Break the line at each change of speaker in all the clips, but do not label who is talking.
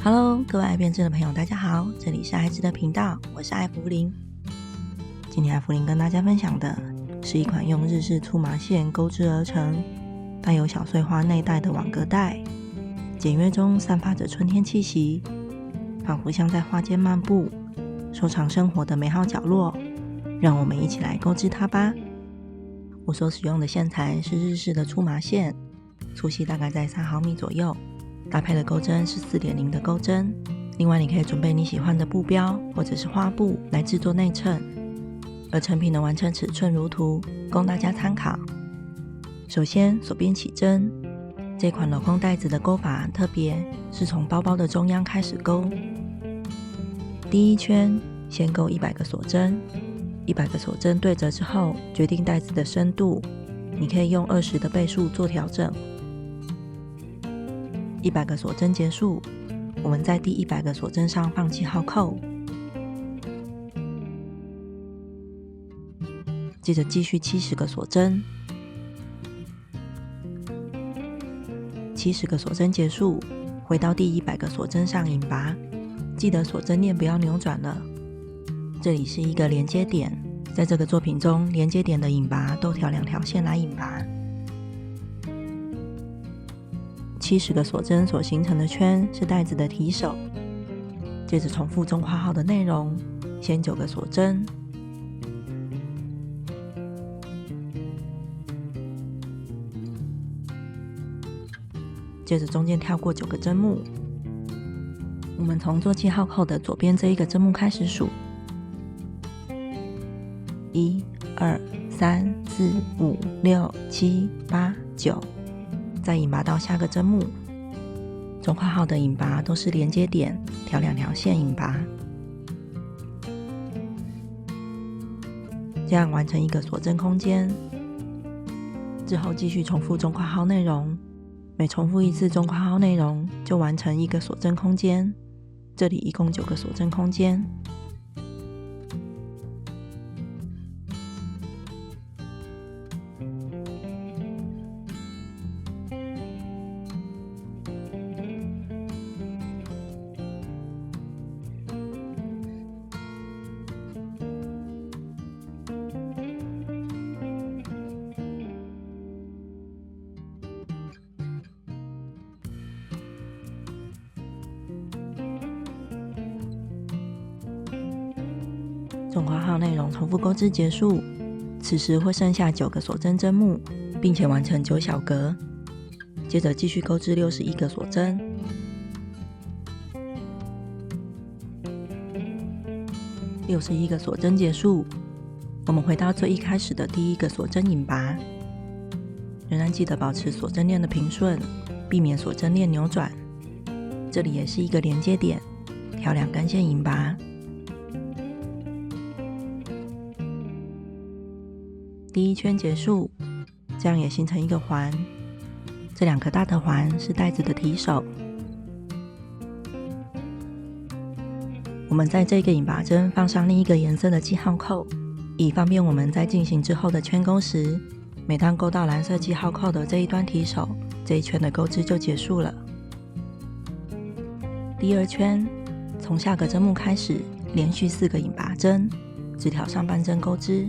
Hello， 各位爱编织的朋友，大家好，这里是爱织的频道，我是艾芙琳。今天艾芙琳跟大家分享的是一款用日式粗麻线钩织而成，带有小碎花内袋的网格袋，简约中散发着春天气息，仿佛像在花间漫步，收藏生活的美好角落。让我们一起来钩织它吧。我所使用的线材是日式的粗麻线，粗细大概在3毫米左右，搭配的钩针是 4.0 的钩针。另外你可以准备你喜欢的布标或者是花布来制作内衬，而成品的完成尺寸如图，供大家参考。首先左边起针，这款镂空袋子的钩法很特别，是从包包的中央开始钩。第一圈先钩100个锁针，100个锁针对折之后决定袋子的深度，你可以用20的倍数做调整。100个锁针结束，我们在第100个锁针上放记号扣，接着继续70个锁针，70个锁针结束，回到第100个锁针上引拔，记得锁针链不要扭转了。这里是一个连接点，在这个作品中，连接点的引拔都调2条线来引拔。70个锁针所形成的圈是袋子的提手，接着重复中括号的内容，先9个锁针，接着中间跳过9个针目。我们从做记号扣的左边这一个针目开始数，1、2、3、4、5、6、7、8、9，再引拔到下个针目。中括号的引拔都是连接点，调2条线引拔，这样完成一个锁针空间。之后继续重复中括号内容，每重复一次中括号内容就完成一个锁针空间，这里一共9个锁针空间。中括号内容重复钩织结束，此时会剩下9个锁针针目，并且完成9小格。接着继续钩织61个锁针，61个锁针结束，我们回到最一开始的第1个锁针引拔，仍然记得保持锁针链的平顺，避免锁针链扭转。这里也是一个连接点，调2根线引拔。第一圈结束，这样也形成一个环，这2个大的环是袋子的提手。我们在这个引拔针放上另一个颜色的记号扣，以方便我们在进行之后的圈钩时，每当钩到蓝色记号扣的这一端提手，这一圈的钩织就结束了。第2圈从下个针目开始，连续4个引拔针，只调上半针钩织。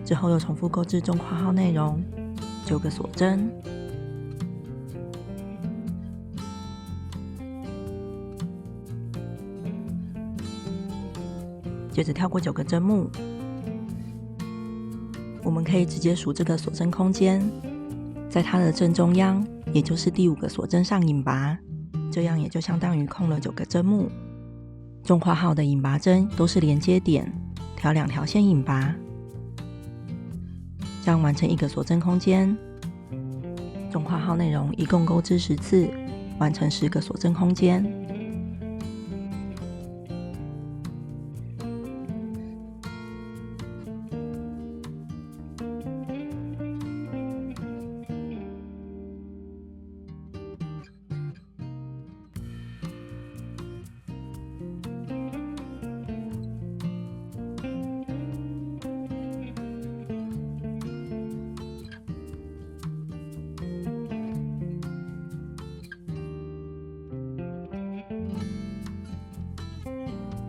之后又重复钩织中括号内容，9个锁针，接着跳过9个针目。我们可以直接数这个锁针空间，在它的正中央，也就是第5个锁针上引拔，这样也就相当于空了9个针目。中括号的引拔针都是连接点，调2条线引拔，这样完成一个锁针空间。中括号内容一共钩织10次，完成10个锁针空间。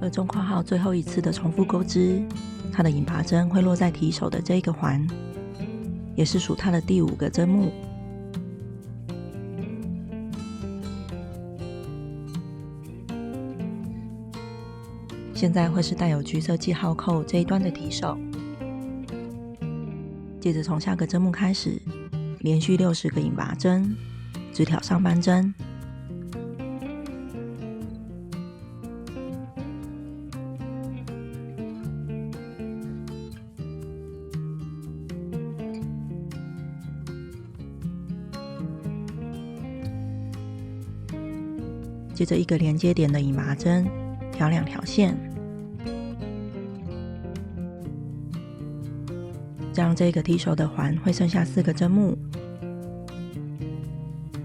而中括号最后一次的重复钩织，它的引拔针会落在提手的这一个环，也是属它的第5个针目。现在会是带有橘色记号扣这一端的提手，接着从下个针目开始，连续60个引拔针，直挑上半针。接着一个连接点的引拔针，挑2条线，这样这个提手的环会剩下4个针目。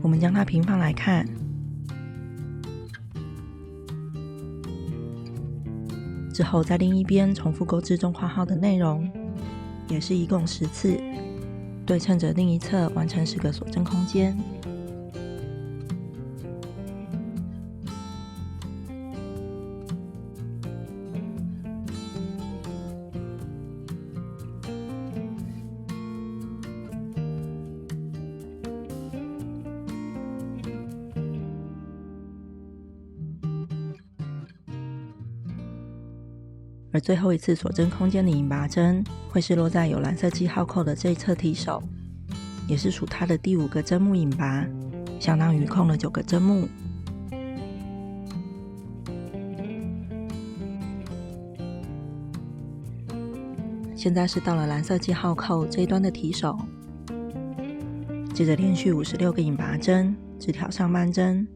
我们将它平放来看，之后在另一边重复钩织中括号的内容，也是一共10次，对称着另一侧完成10个锁针空间。而最后一次锁针空间的引拔针会是落在有蓝色记号扣的这一侧提手，也是属它的第5个针目引拔，相当于空了9个针目。现在是到了蓝色记号扣这一端的提手，接着连续56个引拔针，直挑上半针。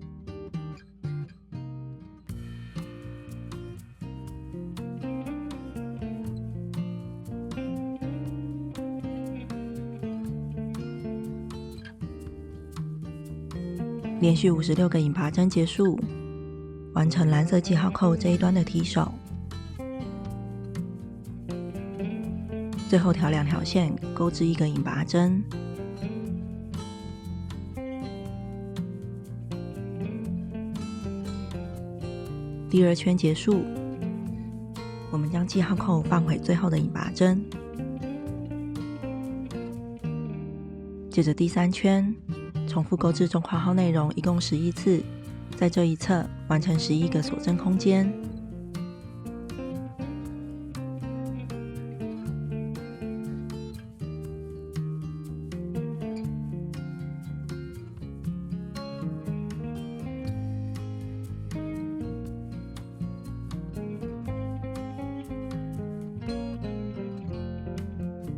连续56个引拔针结束，完成蓝色记号扣这一端的提手。最后挑2条线，钩织1个引拔针。第2圈结束，我们将记号扣放回最后的引拔针。接着第3圈，重复钩织中括号内容一共11次，在这一侧完成11个锁针空间。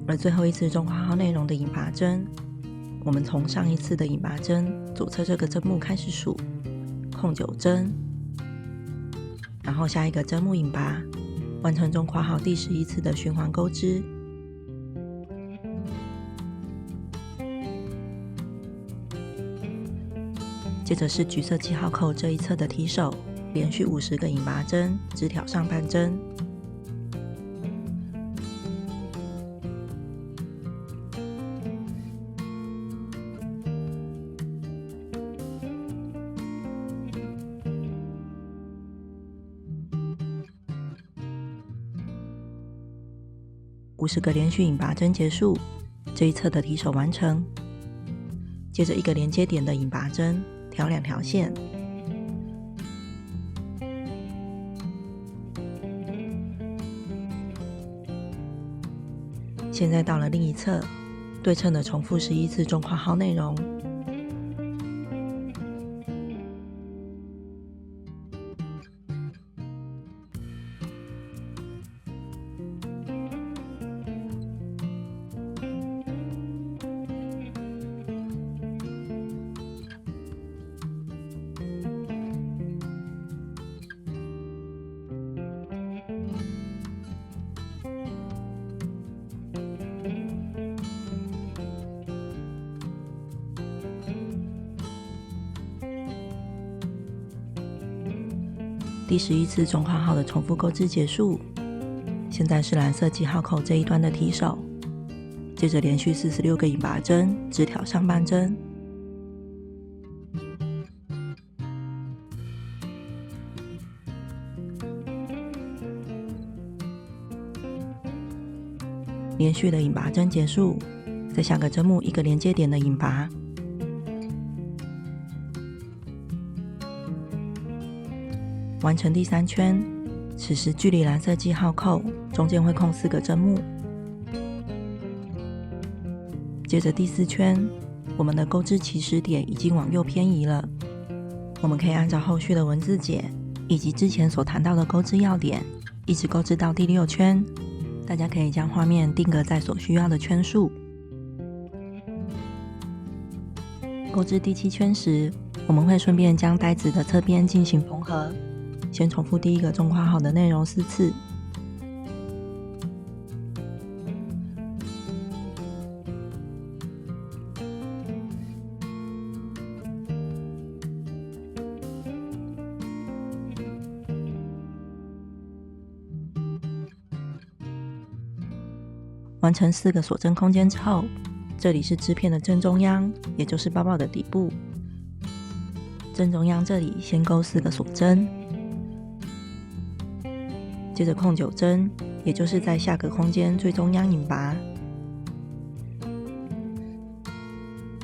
而最后一次中括号内容的引拔针，我们从上一次的引拔针左侧这个针目开始数，空9针，然后下一个针目引拔，完成中括号第11次的循环钩织。接着是橘色记号扣这一侧的提手，连续50个引拔针，直挑上半针。50个连续引拔针结束，这一侧的提手完成。接着一个连接点的引拔针，挑2条线。现在到了另一侧，对称的重复11次中括号内容。第11次中括号的重复钩织结束，现在是蓝色记号扣这一端的提手，接着连续46个引拔针，直挑上半针。连续的引拔针结束，在下个针目一个连接点的引拔。完成第3圈，此时距离蓝色记号扣中间会空4个针目。接着第4圈，我们的钩织起始点已经往右偏移了，我们可以按照后续的文字解以及之前所谈到的钩织要点，一直钩织到第6圈。大家可以将画面定格在所需要的圈数。钩织第7圈时，我们会顺便将带子的侧边进行缝合，先重复第一个中括号的内容4次。完成4个锁针空间之后，这里是织片的正中央，也就是包包的底部。正中央这里先钩4个锁针，接着空9针，也就是在下个空间最中央引拔。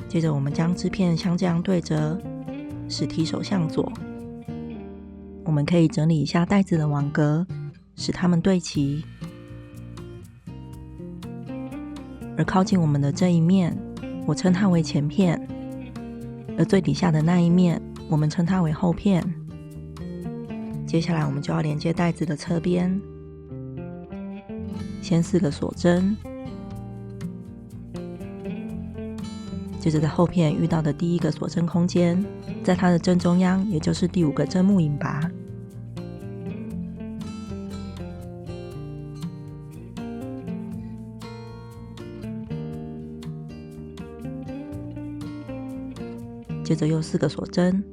接着我们将织片像这样对折，使提手向左。我们可以整理一下带子的网格，使它们对齐。而靠近我们的这一面，我称它为前片，而最底下的那一面，我们称它为后片。接下来我们就要连接带子的侧边，先4个锁针，接着在后片遇到的第1个锁针空间，在它的正中央，也就是第5个针目引拔。接着又4个锁针，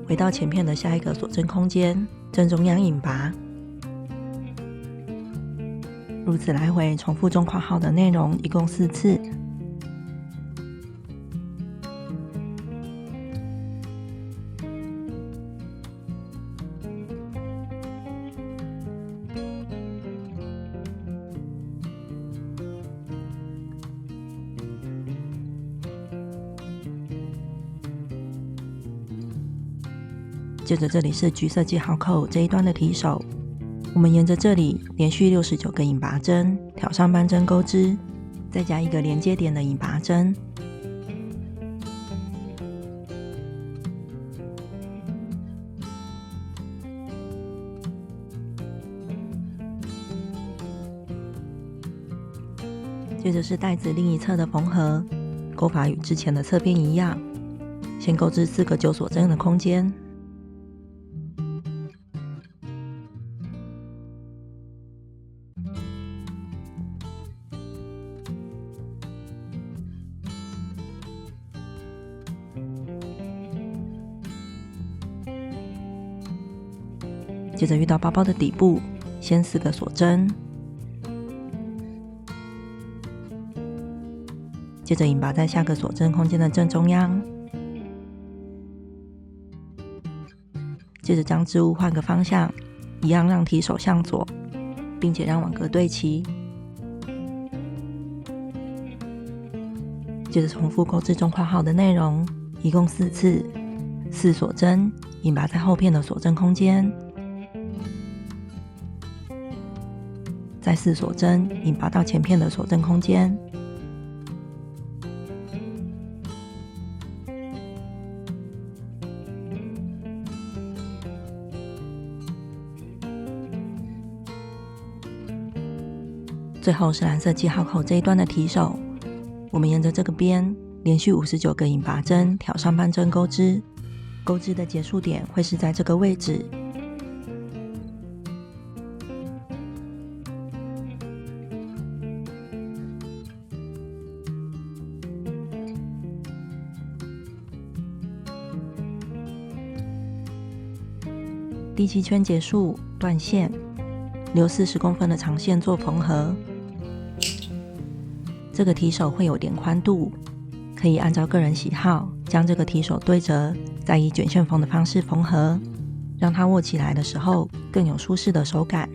回到前片的下一个锁针空间，正中央引拔。如此来回重复中括号的内容，一共4次。接着这里是橘色记号扣这一端的提手，我们沿着这里连续69个引拔针，挑上半针钩织，再加一个连接点的引拔针。接着是带子另一侧的缝合，钩法与之前的侧边一样，先钩织4个9锁针的空间。接着遇到包包的底部，先4个锁针，接着引拔在下个锁针空间的正中央，接着将织物换个方向，一样让提手向左，并且让网格对齐。接着重复钩织中括号的内容，一共4次，4锁针，引拔在后片的锁针空间，再4锁针，引拔到前片的锁针空间。最后是蓝色记号扣这一端的提手，我们沿着这个边连续59个引拔针，挑上半针钩织，钩织的结束点会是在这个位置。第7圈结束，断线，留40公分的长线做缝合。这个提手会有点宽度，可以按照个人喜好将这个提手对折，再以卷线缝的方式缝合。让它握起来的时候更有舒适的手感。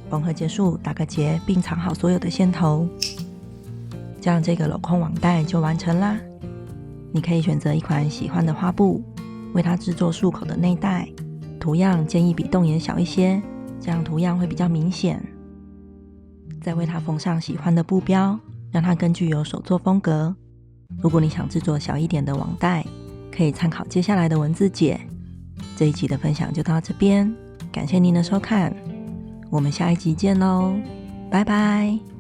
缝合结束，打个结并藏好所有的线头，这样这个镂空网袋就完成啦。你可以选择一款喜欢的花布，为它制作束口的内袋，图样建议比洞眼小一些，这样图样会比较明显。再为它缝上喜欢的布标，让它更具有手作风格。如果你想制作小一点的网袋，可以参考接下来的文字解。这一集的分享就到这边，感谢您的收看，我们下一集见喽，拜拜。